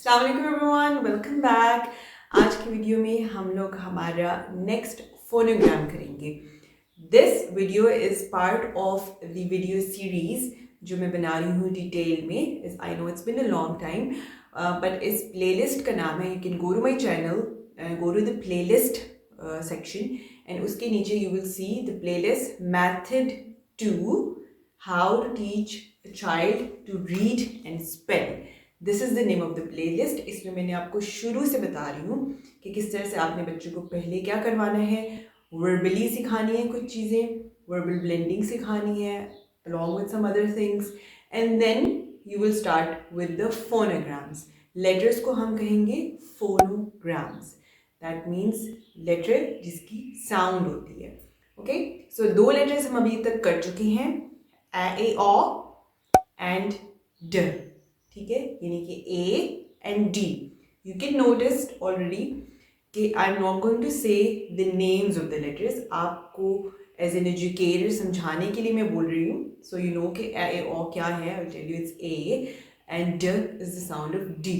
अस्सलाम वालेकुम everyone, welcome back. आज की वीडियो में हम लोग हमारा नेक्स्ट फोनोग्राम करेंगे। This video is part of the video series जो मैं बना रही हूँ डिटेल में। I know it's been a long time, but इस प्लेलिस्ट का नाम है, you can go to my channel, go to the playlist section and उसके नीचे you will see the playlist method to how to teach a child to read and spell. This is the name of the playlist. इसमें मैंने आपको शुरू से बता रही हूँ कि किस तरह से आपने बच्चों को पहले क्या करवाना है। वर्बली सिखानी है कुछ चीज़ें, वर्बल ब्लेंडिंग सिखानी है along with some other things, and then you will start with the phonograms. Letters को हम कहेंगे phonograms. That means लेटर जिसकी साउंड होती है। ओके, सो दो लेटर्स हम अभी तक कर चुके हैं, ए ओ एंड ड। ठीक है, यानी कि A and D. You can notice already कि I am not going to say the names of the letters. आपको एज एन एजुकेटर समझाने के लिए मैं बोल रही हूँ, सो यू नो कि ए ओ क्या है। I will tell you it's A and ड is the sound of D.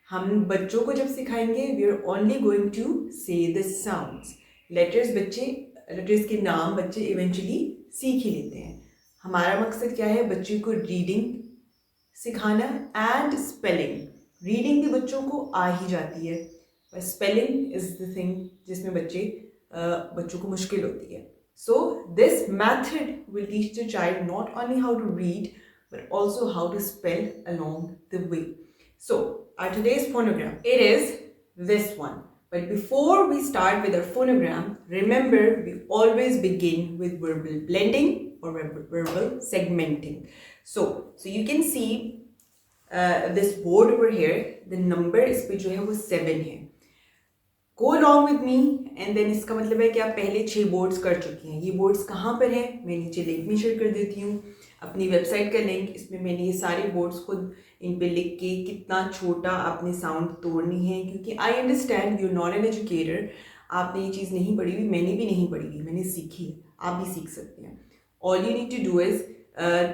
हम बच्चों को जब सिखाएंगे we are only going to say the sounds. Letters के नाम बच्चे इवेंचुअली सीख ही लेते हैं। हमारा मकसद क्या है, बच्चे को रीडिंग सिखाना एंड स्पेलिंग। रीडिंग भी बच्चों को आ ही जाती है, पर स्पेलिंग इज द थिंग जिसमें बच्चों को मुश्किल होती है। So this method will teach the child not only how to read but also how to spell along the way. So our today's phonogram, it is this one. But before we start with our phonogram, remember we always begin with verbal blending or verbal segmenting. So you can see this board over here. The number इस पे जो है वो 7 है। Go along with me and then इसका मतलब है कि आप पहले 6 बोर्ड्स कर चुके हैं। ये बोर्ड्स कहाँ पर हैं, मैं नीचे लिंक में शेयर कर देती हूँ, अपनी वेबसाइट का लिंक। इसमें मैंने ये सारे बोर्ड्स खुद इन पे लिख के कितना छोटा आपने साउंड तोड़नी है, क्योंकि I understand you not an educator. आपने ये चीज़ नहीं पढ़ी हुई, मैंने भी नहीं पढ़ी हुई, मैंने सीखी, आप भी सीख सकते हैं। All you need to do is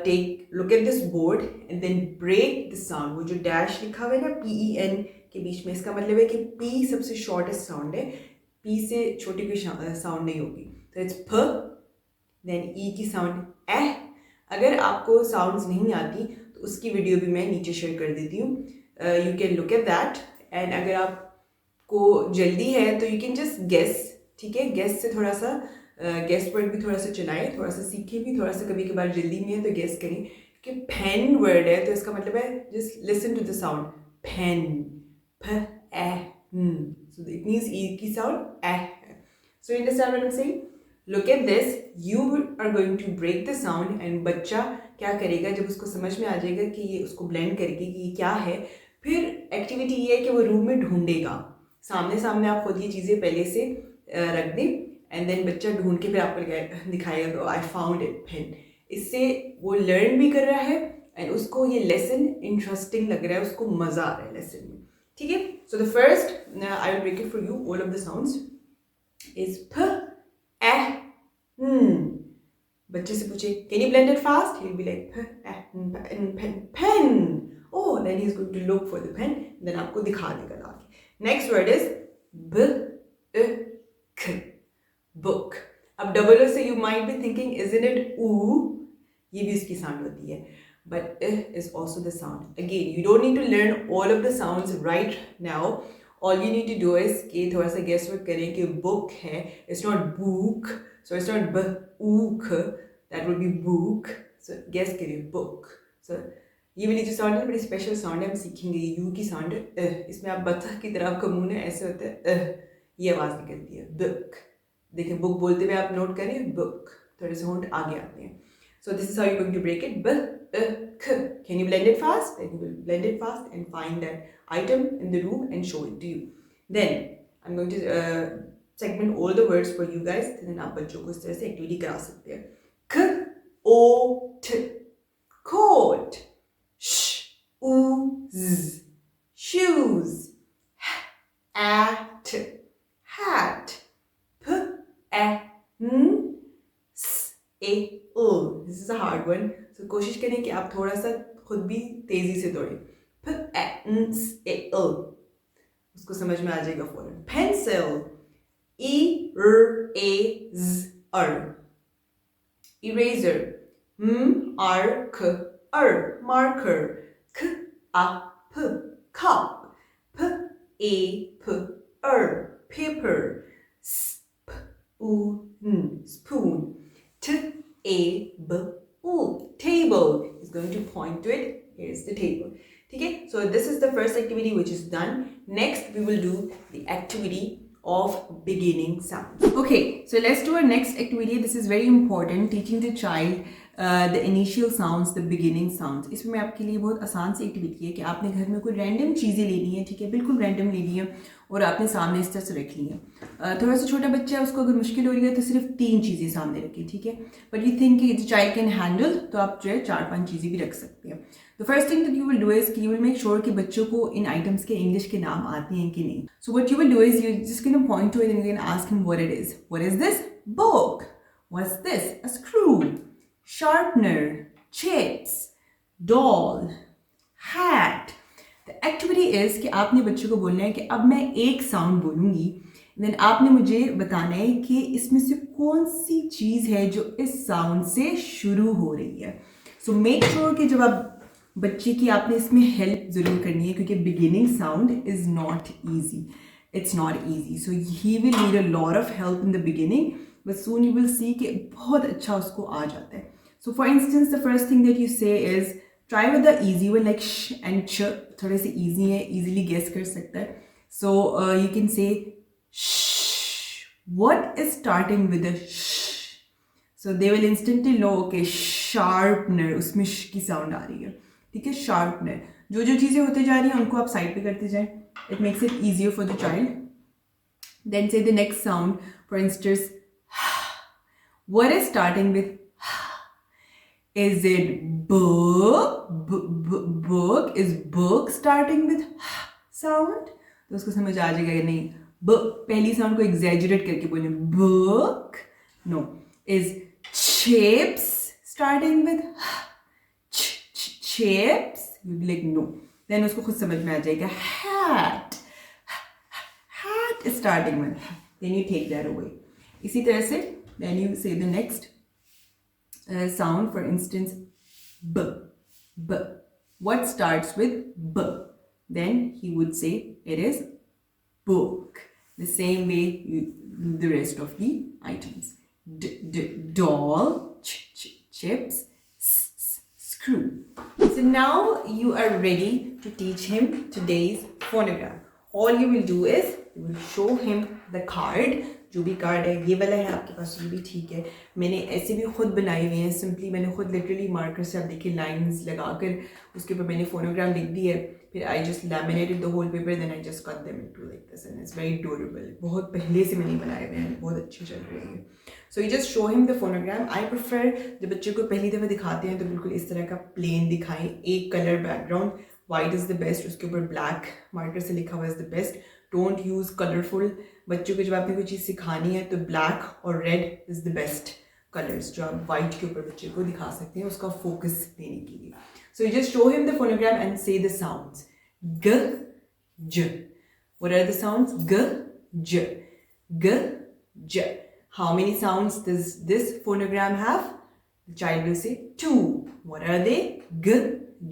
take look at this board and then break the sound. वो जो डैश लिखा हुआ है ना PEN के बीच में, इसका मतलब है कि P सबसे शॉर्टेस्ट साउंड है, P से छोटी कोई साउंड नहीं होगी। तो इट्स फ, देन E की साउंड ए। अगर आपको साउंड्स नहीं आती तो उसकी वीडियो भी मैं नीचे शेयर कर देती हूँ, you can look at that. And अगर आपको जल्दी है तो यू कैन जस्ट गेस। ठीक है, गेस से थोड़ा सा गेस वर्ड भी थोड़ा सा चलाएं, थोड़ा सा सीखें भी, थोड़ा सा कभी कभार जल्दी में है तो गेस करें कि पेन वर्ड है तो इसका मतलब है just listen to the sound pen, फ ए न। सो इट मीन्स ई की साउंड ए है। So you understand what I am saying? Look at this, you are going to break the sound and बच्चा क्या करेगा, जब उसको समझ में आ जाएगा कि ये उसको ब्लेंड करके कि ये क्या है, फिर एक्टिविटी ये है कि वो रूम में ढूंढेगा। सामने सामने आप खुद ये चीज़ें पहले से रख दें एंड देन बच्चा ढूंढ के फिर आपको दिखाएगा तो आई फाउंड इट पेन। इससे वो लर्न भी कर रहा है एंड उसको ये लेसन इंटरेस्टिंग लग रहा है, उसको मज़ा आ रहा है लेसन में। ठीक है, so the first I will break it for you, all of the sounds is फ ए न। बच्चे से पूछे can you blend it fast, he will be like pen. Oh, then he is going to look for the pen, then आपको दिखा देगा लाके। नेक्स्ट वर्ड इज ब क, बुक। अब डबल ओ से you might be thinking isn't it ऊ, ये भी उसकी साउंड होती है, but is also the sound. Again you don't need to learn all of the sounds right now. All you need to do is कि थोड़ा सा गेस वर्क करें कि बुक है, it's not book, so it's not book, that will be book. So guess करिए book. So ये वाली जो साउंड है बड़ी स्पेशल साउंड है, हम सीखेंगे ये यू की साउंड है। इसमें आप बतख की तरह आपका मुंह है ऐसे होता है, ये आवाज़ निकलती है बुक। देखिए बुक बोलते हुए आप नोट करें, बुक थोड़े से होंठ आगे आते हैं। So this is how you going to break it, ब ख। Can you blend it fast, then you will blend it fast and find that item in the room and show it to you. Then I am going to segment all the words for you guys, then आप बच्चों को इस तरह से activity करा सकते हैं। ख ओ ठ, कोट। श ऊ z, shoes। at, hat। p a n, s a l। This is a hard one, so कोशिश करें कि आप थोड़ा सा खुद भी तेजी से दौड़ें। pencil, उसको समझ में आ जाएगा फौरन. Pencil, eraser, eraser, marker, cup, paper, spoon, table is going to point to it. Here's the table. Okay, so this is the first activity which is done. Next we will do the activity of beginning sounds. Okay, so let's do our next activity. This is very important, teaching the child the initial sounds, the beginning sounds. इसमें मैं आपके लिए बहुत आसान सी activity है कि आपने घर में कोई रैंडम चीज़ें लेनी है, ठीक है, बिल्कुल रैंडम लेनी है और आपने सामने इस तरह से रख ली है. थोड़ा सा छोटा बच्चा है, उसको अगर मुश्किल हो रही है तो सिर्फ 3 चीज़ें सामने रखें, ठीक है. But you think the child can handle, तो आप जो है 4-5 चीज़ें भी रख सकते हैं. The first thing that you will do is कि you will make sure कि बच्चों को इन items के English के नाम आते हैं कि नहीं. So what you will do is you're just going to point to it and you're going to ask him what it is. What is this? Book. What's this? A screw. Sharpener. Chips. Doll. Hat. The activity is कि आपने बच्चों को बोलना है कि अब मैं एक sound बोलूँगी, then आपने मुझे बताना है कि इसमें से कौन सी चीज़ है जो इस sound से शुरू हो रही है. So make sure कि जब आप बच्चे की आपने इसमें हेल्प ज़रूर करनी है क्योंकि beginning sound is not easy. It's not easy, so he will need a lot of help in the beginning, but soon you will see कि बहुत अच्छा उसको आ जाता है. So for instance the first thing that you say is try with the easy one, like श and च थोड़े से ईजी है, ईजिली गेस कर सकता है. So you can say what is starting with a श. So they will instantly know okay sharpener, उसमें श की साउंड आ रही है, ठीक है. शार्पनर. जो जो चीज़ें होते जा रही हैं उनको आप साइड पे करते जाएं. It makes it easier for the child. Then say the next sound, for instance what is starting with. Is it book? Book. Is book starting with sound? तो उसको समझ आ जाएगा कि नहीं, पहली साउंड को एग्जैजरेट करके बोलें, book. No. Is chips starting with chips? You'll be like no. Then उसको खुद समझ में आ जाएगा. Hat. Hat is starting with. Then you take that away. इसी तरह से then you say the next sound, for instance b. B. What starts with b? Then he would say it is book. The same way you do the rest of the items. Doll. Chips. Screw. So now you are ready to teach him today's phonogram. All you will do is you will show him the card. जो भी card है, ये वाला है आपके पास, ये भी ठीक है. मैंने ऐसे भी खुद बनाए हुए हैं. सिंपली मैंने खुद लिटरली मार्कर से, आप देखिए, लाइंस लगाकर उसके ऊपर मैंने फोनोग्राम लिख दी है. फिर I just laminated the whole paper, then I just cut them into like this and it's very durable. बहुत पहले से मैंने बनाए हुए हैं, बहुत अच्छे चल रहे हैं. सो you just show him the phonogram. I prefer जब बच्चे को पहली दफ़ा दिखाते हैं तो बिल्कुल इस तरह का प्लेन दिखाएं. एक colour background, white is the best, उसके ऊपर ब्लैक मार्कर से लिखा हुआ is the best. Don't use colourful. बच्चों को जब आपने कोई चीज़ सिखानी है तो ब्लैक और red is the best colours जो आप वाइट के ऊपर बच्चे को दिखा सकते हैं उसका फोकस देने के लिए. So you just show him the phonogram and say the sounds. ग ज. What are the sounds? ग ज. ग ज. How many sounds does this phonogram have? The child will say 2. What are they? G,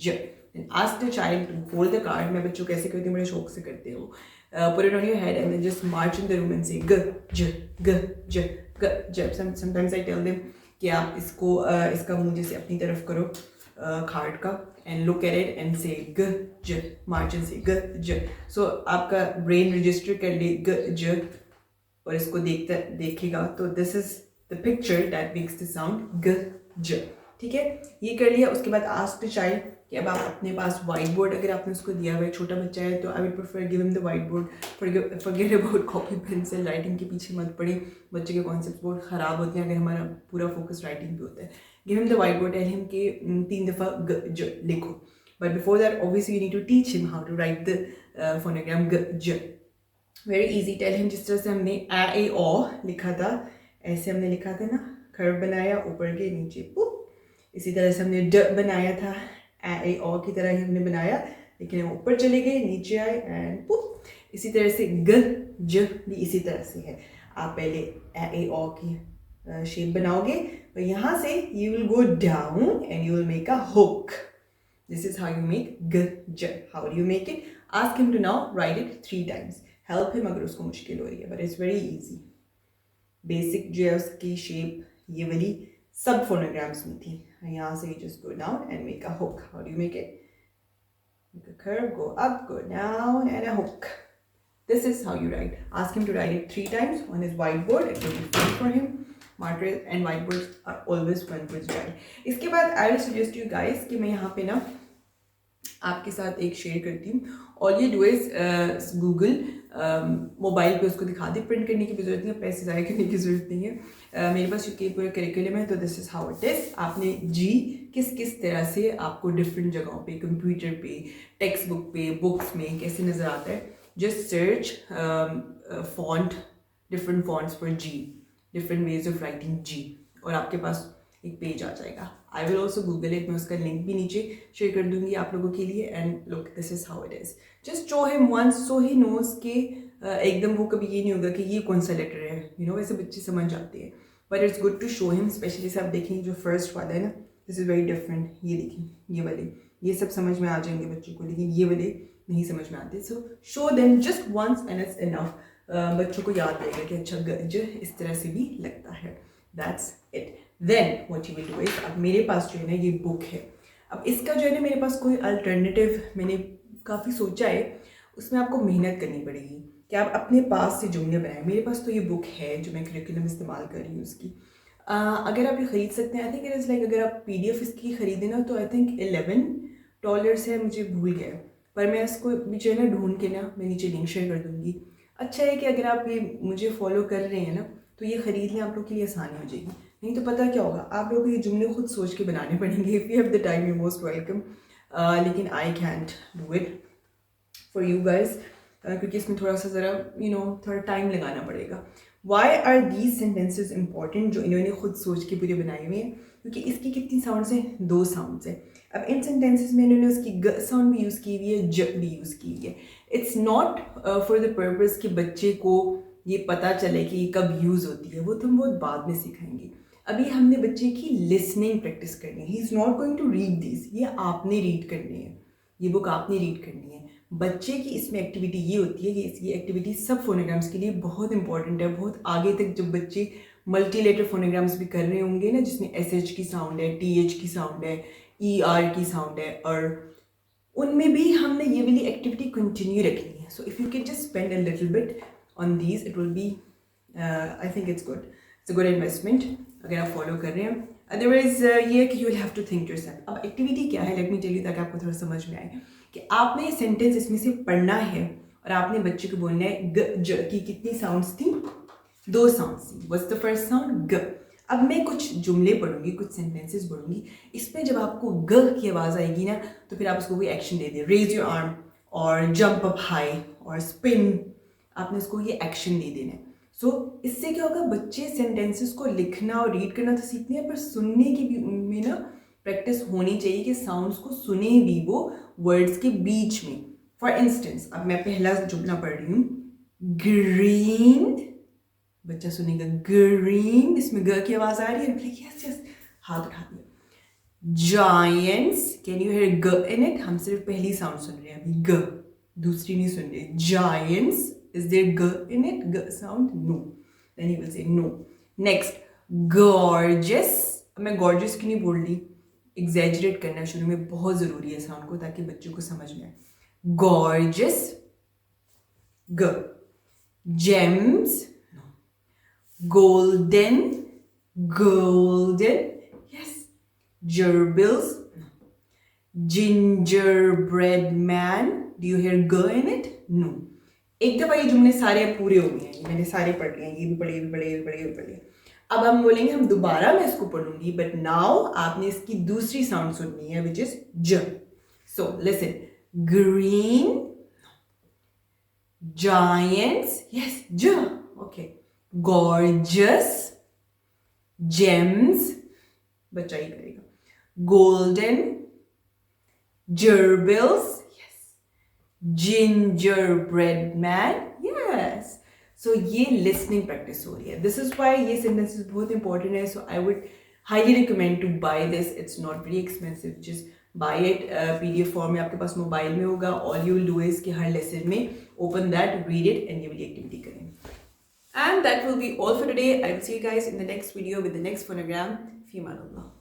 j. Then ask the child to hold the card. मैं बच्चों कैसे करती हूँ, बड़े शौक से करते हो. Put it on your head and then just march in the room and say g, j, g, j, g, j. Sometimes I tell them कि आप इसको इसका मुंह जैसे अपनी तरफ करो कार्ड का and look at it and say g, j. March and say g, j. So आपका brain register कर ले g, j. और इसको देखेगा तो this is the picture that makes the sound ग ज. ठीक है, ये कर लिया. उसके बाद आस्क द चाइल्ड कि अब आप अपने पास वाइट बोर्ड अगर आपने उसको दिया हुआ है, छोटा बच्चा है तो I would prefer give him the white board. Forget about copy pencil, writing के पीछे मत पड़े. बच्चे के कॉन्सेप्ट बहुत ख़राब होते हैं अगर हमारा पूरा फोकस राइटिंग पे होता है. Give him the whiteboard, tell him कि 3 दफ़ा ग ज लिखो. But before that obviously you need to teach him how to write the phonogram ग ज. Very easy. टेल हिम जिस तरह से हमने ए ओ लिखा था ऐसे हमने लिखा था ना, कर्व बनाया ऊपर के नीचे पुप. इसी तरह से हमने ड बनाया था, ए ओ की तरह ही हमने बनाया लेकिन हम ऊपर चले गए, नीचे आए एंड इसी तरह से ग ज भी इसी तरह से है। आप पहले ए ओ की शेप बनाओगे और यहाँ से you will go down and you will make a hook. This is how you make ग ज। How do you make it? Ask him to now write it 3 times। Help him अगर उसको मुश्किल हो रही है, but it's very easy. Basic जो है उसकी शेप ये वाली सब फोनोग्राम्स में थी। यहाँ से you just go down and make a hook. How do you make it? Make a curve, go up, go down, and a hook. This is how you write. Ask him to write it 3 times on his whiteboard. It will be fun for him. Markers and whiteboards are always fun for his child. इसके बाद I will suggest you guys कि मैं यहाँ पे ना आपके साथ एक शेयर करती हूँ। All you do is Google, mobile पे उसको दिखा दी, प्रिंट करने की भी जरूरत नहीं है, पैसे ज़ाया करने की ज़रूरत नहीं है। मेरे पास चूँकि पूरा करिकुलम है तो this is how it is. आपने जी किस किस तरह से आपको डिफरेंट जगहों पे, कंप्यूटर पे, टेक्स्ट बुक पे, बुक्स में कैसे नज़र आता है, just search font, different fonts for G, different ways of writing G, और आपके पास एक पेज आ जाएगा। I will also Google it, मैं उसका लिंक भी नीचे शेयर कर दूंगी आप लोगों के लिए। And look, this is how it is. Just show him once so he knows के एकदम वो कभी ये नहीं होगा कि ये कौन सा लेटर है, यू नो, वैसे बच्चे समझ जाते हैं, but it's good to show him. Specially से आप देखेंगे जो फर्स्ट वाला है ना, दिस इज़ वेरी डिफरेंट। ये देखिए, ये वाले, ये सब समझ में आ जाएंगे बच्चों को, लेकिन ये वाले नहीं समझ में आते। So show them just once and it's enough. बच्चों को याद रहेगा कि अच्छा गज इस तरह से भी लगता है। That's it. Then what you will do is, अब मेरे पास जो है ना ये बुक है। अब इसका जो है ना मेरे पास कोई अल्टरनेटिव मैंने काफ़ी सोचा है, उसमें आपको मेहनत करनी पड़ेगी कि आप अपने पास से जुमले बनाएं। मेरे पास तो ये बुक है जो मैं करिकुलम इस्तेमाल कर रही हूँ उसकी। अगर आप ये ख़रीद सकते हैं, I think it is like, अगर आप PDF इसकी ख़रीदें ना तो आई थिंक $11 है, मुझे भूल गया, पर मैं इसको जो है ना ढूंढ के ना मैं नीचे लिंक शेयर कर दूँगी। अच्छा है कि अगर आप ये मुझे फॉलो कर रहे हैं ना तो ये ख़रीद लें, आप लोग के लिए आसानी हो जाएगी। नहीं तो पता क्या होगा, आप लोगों को ये जुमले खुद सोच के बनाने पड़ेंगे। If you have the time you most welcome, लेकिन I can't do it for you guys, क्योंकि इसमें थोड़ा सा ज़रा थोड़ा टाइम लगाना पड़ेगा। Why are these sentences important, जो इन्होंने खुद सोच के पूरे बनाए हुए हैं? क्योंकि इसकी कितनी साउंड्स हैं? 2 साउंड्स हैं। अब इन सेंटेंसेज में इन्होंने उसकी ग साउंड भी यूज़ की हुई है, ज भी यूज़ की हुई है। It's not for the purpose कि बच्चे को ये पता चले कि ये कब यूज़ होती है, वो तो हम बहुत बाद में सिखाएंगे। अभी हमने बच्चे की लिसनिंग प्रैक्टिस करनी है। He is not going to read this, ये आपने रीड करनी है, ये बुक आपने रीड करनी है। बच्चे की इसमें एक्टिविटी ये होती है कि इसकी एक्टिविटी सब फोनोग्राम्स के लिए बहुत इंपॉर्टेंट है। बहुत आगे तक जब बच्चे मल्टी लेटर फोनोग्राम्स भी कर रहे होंगे ना, जिसमें SH की साउंड है, TH की साउंड है, ER की साउंड है, और उनमें भी हमने ये वाली एक्टिविटी कंटिन्यू रखनी है। So if you can just spend a little bit on these, it will be, I think it's good, it's a good investment अगर आप फॉलो कर रहे हैं। अदरवाइज ये है कि you will have to think yourself. अब एक्टिविटी क्या है, लेट मी टेल यू, ताकि आपको थोड़ा समझ में आए कि आपने ये सेंटेंस इसमें से पढ़ना है और आपने बच्चे को बोलना है ग ज की कितनी साउंड्स थी? 2 साउंड्स थी। What's the first sound? ग। अब मैं कुछ जुमले पढ़ूंगी, कुछ सेंटेंसेस पढ़ूंगी, इसमें जब आपको ग की आवाज़ आएगी ना तो फिर आप उसको कोई एक्शन दे दें, रेज योर आर्म और जंप अप हाई और स्पिन, आपने उसको ये एक्शन दे देना है। सो इससे क्या होगा, बच्चे सेंटेंसेस को लिखना और रीड करना तो सीखते हैं, पर सुनने की भी उनमें ना प्रैक्टिस होनी चाहिए कि साउंड्स को सुने भी वो वर्ड्स के बीच में। फॉर इंस्टेंस, अब मैं पहला जुमला पढ़ रही हूँ, ग्रीन, बच्चा सुनेगा ग्रीन, इसमें ग की आवाज आ रही है, यस यस, हाथ उठा दिया। जायंट्स, कैन यू हियर ग इन इट? हम सिर्फ पहली साउंड सुन रहे हैं अभी, ग, दूसरी नहीं सुन रहे। Giants, is there g in it? G sound? No. Then he will say no. Next, gorgeous. मैं gorgeous क्यों नहीं बोल रही? Exaggerate करना शुरू में बहुत ज़रूरी है साउंड को, ताकि बच्चों को समझ में आए। Gorgeous, g. Gems, no. Golden, golden, yes. Gerbils, no. Gingerbread man, do you hear g in it? No. एक दफ़ा ये जुमले सारे पूरे हो गए हैं, मैंने सारे पढ़ लिए हैं, ये भी पढ़े, ये भी पढ़े, ये भी पढ़े, ये भी पढ़े। अब हम बोलेंगे, हम दोबारा मैं इसको पढ़ूंगी, बट नाउ आपने इसकी दूसरी साउंड सुननी है, विच इज ज। So listen, green, giants, yes, ज, ओके, गॉर्जियस, जेम्स, बच्चा ही करेगा, golden, gerbils, yes, gingerbread man. Yes. So ये listening practice हो रही है. This is why ये sentences बहुत important है. So I would highly recommend to buy this. It's not very expensive. Just buy it. PDF form में आपके पास mobile में होगा. All you will do is कि हर lesson में open that, read it, and ये वाली activity करें. And that will be all for today. I will see you guys in the next video with the next phonogram. Fi Aman Allah.